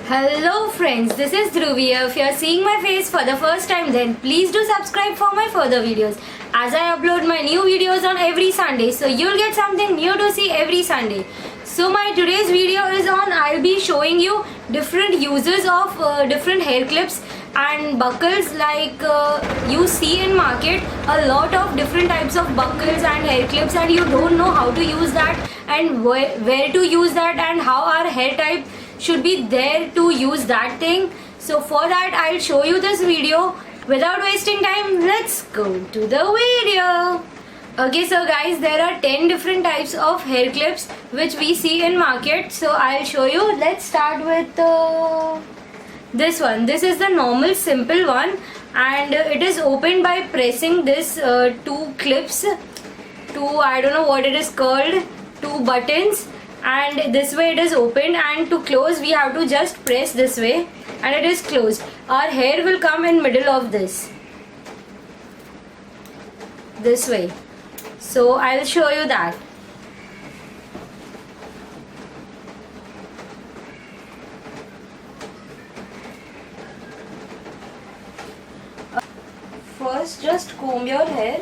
Hello friends, this is Dhruvi. If you are seeing my face for the first time, then please do subscribe for my further videos, as I upload my new videos on every Sunday, so you'll get something new to see every Sunday. So my today's video is on, I'll be showing you different uses of different hair clips and buckles. Like you see in market a lot of different types of buckles and hair clips, and you don't know how to use that and where to use that and how our hair type should be there to use that thing. So for that I'll show you this video. Without wasting time, let's go to the video. Okay, so guys, there are 10 different types of hair clips which we see in market. So I'll show you. Let's start with this one. This is the normal simple one, and it is opened by pressing this two clips, I don't know what it is called, two buttons, and this way it is opened, and to close we have to just press this way and it is closed. Our hair will come in middle of this way. So I'll show you that. First, just comb your hair.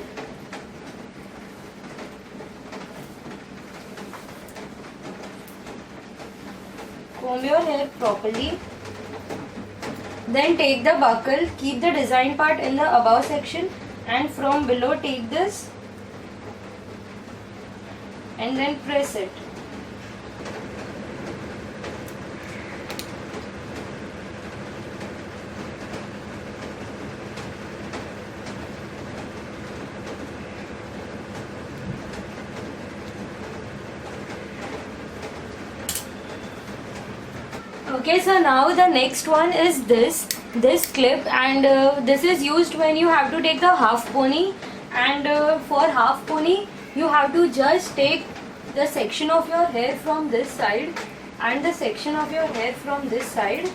Comb your hair properly. Then take the buckle, keep the design part in the above section, and from below take this and then press it. Okay, so now the next one is this clip, and this is used when you have to take the half pony, and for half pony you have to just take the section of your hair from this side and the section of your hair from this side,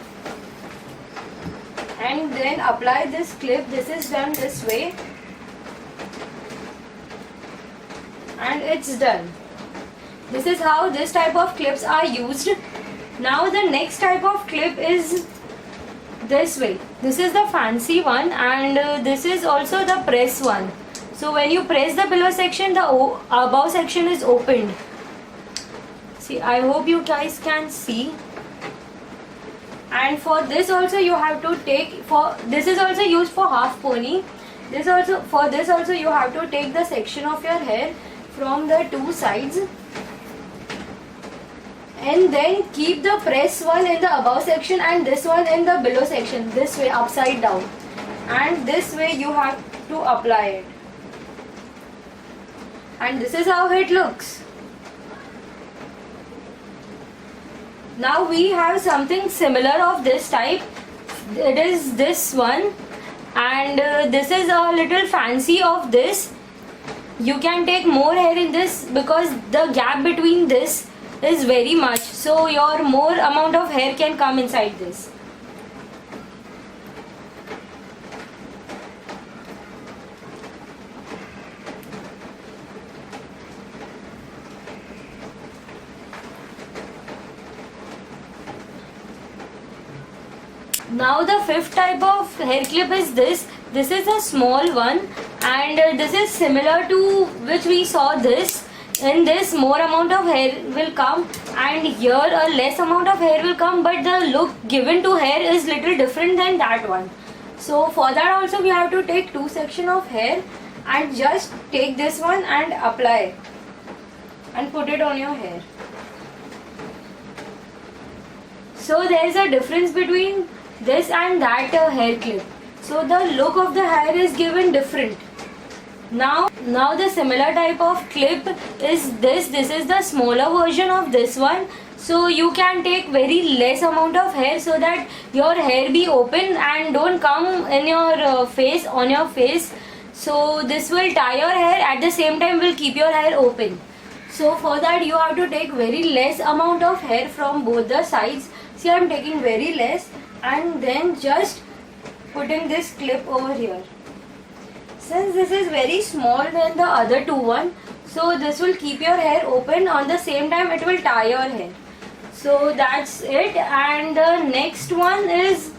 and then apply this clip. This is done this way and it's done. This is how this type of clips are used. Now the next type of clip is this way. This is the fancy one, and this is also the press one. So when you press the below section, the above section is opened. See, I hope you guys can see. And for this also you have to take, this is also used for half pony. For this also you have to take the section of your hair from the two sides, and then keep the press one in the above section and this one in the below section, this way upside down, and this way you have to apply it, and this is how it looks. Now we have something similar of this type. It is this one, and this is a little fancy of this. You can take more hair in this because the gap between this is very much, so your more amount of hair can come inside this. Now the fifth type of hair clip is this. This is a small one, and this is similar to which we saw this. In this more amount of hair will come, and here a less amount of hair will come, but the look given to hair is little different than that one. So for that also we have to take two section of hair and just take this one and apply and put it on your hair. So there is a difference between this and that hair clip. So the look of the hair is given different. Now the similar type of clip is this. This is the smaller version of this one. So you can take very less amount of hair so that your hair be open and don't come in your face, on your face. So this will tie your hair, at the same time will keep your hair open. So for that you have to take very less amount of hair from both the sides. See, I am taking very less, and then just putting this clip over here. Since this is very small than the other two one, so this will keep your hair open, on the same time it will tie your hair. So that's it. And the next one is,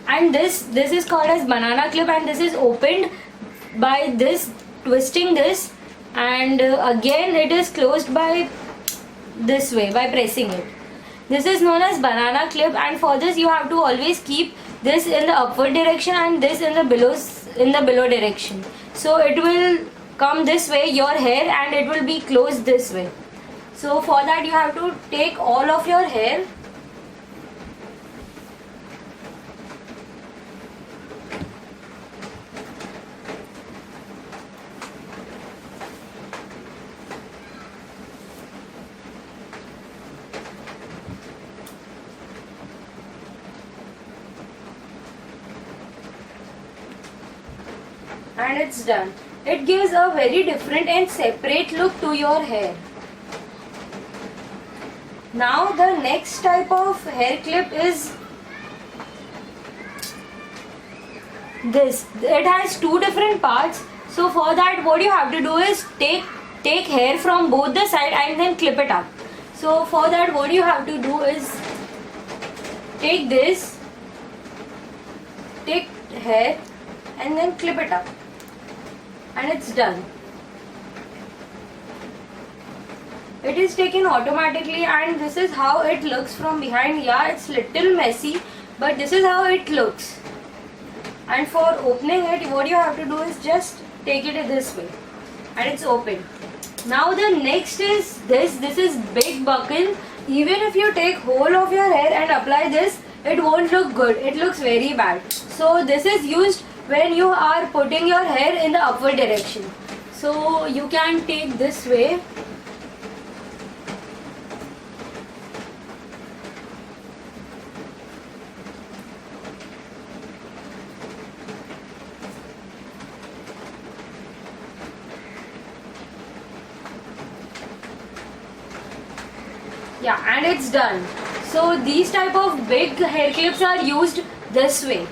and this is called as banana clip, and this is opened by this twisting this, and again it is closed by this way by pressing it. This is known as banana clip, and for this you have to always keep this in the upward direction and this in the below direction. So it will come this way, your hair, and it will be closed this way. So for that you have to take all of your hair, and it's done. It gives a very different and separate look to your hair. Now the next type of hair clip is this. It has two different parts. So for that what you have to do is take hair from both the side and then clip it up. So for that what you have to do is take this, take hair and then clip it up, and it's done. It is taken automatically, and this is how it looks from behind. Yeah, it's little messy, but this is how it looks. And for opening it, what you have to do is just take it this way, and it's open. Now the next is this. This is big buckle. Even if you take whole of your hair and apply this, it won't look good. It looks very bad. So this is used when you are putting your hair in the upward direction. So you can take this way. Yeah, and it's done. So these type of big hair clips are used this way.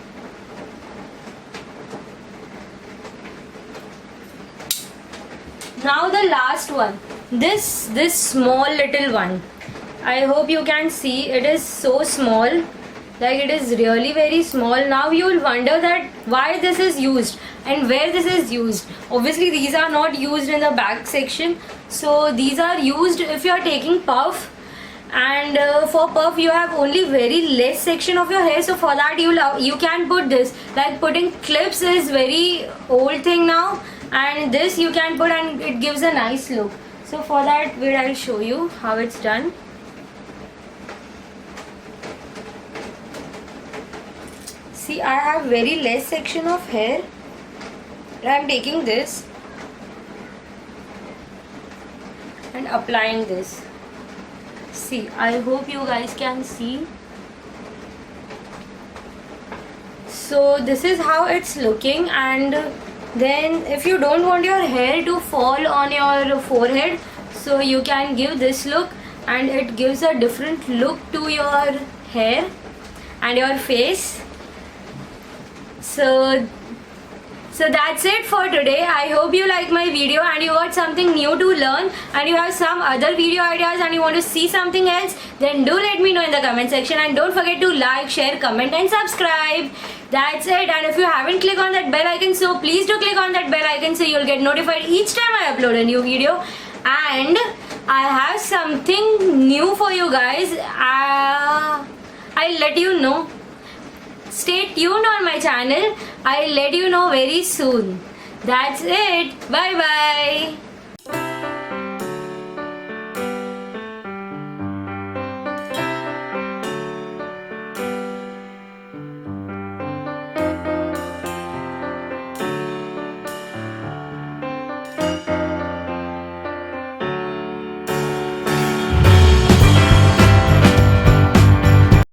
Now the last one, this small little one. I hope you can see, it is so small, like it is really very small. Now you will wonder that why this is used and where this is used. Obviously these are not used in the back section. So these are used if you are taking puff, and for puff you have only very less section of your hair. So for that you can put this. Like putting clips is very old thing now, and this you can put and it gives a nice look. So for that I'll show you how it's done. See, I have very less section of hair, and I'm taking this and applying this. See, I hope you guys can see. So this is how it's looking, and then if you don't want your hair to fall on your forehead, so you can give this look, and it gives a different look to your hair and your face. So that's it for today. I hope you like my video and you got something new to learn, and you have some other video ideas and you want to see something else, then do let me know in the comment section, and don't forget to like, share, comment and subscribe. That's it. And if you haven't clicked on that bell icon, so please do click on that bell icon so you'll get notified each time I upload a new video. And I have something new for you guys. I'll let you know. Stay tuned on my channel. I'll let you know very soon. That's it. Bye bye.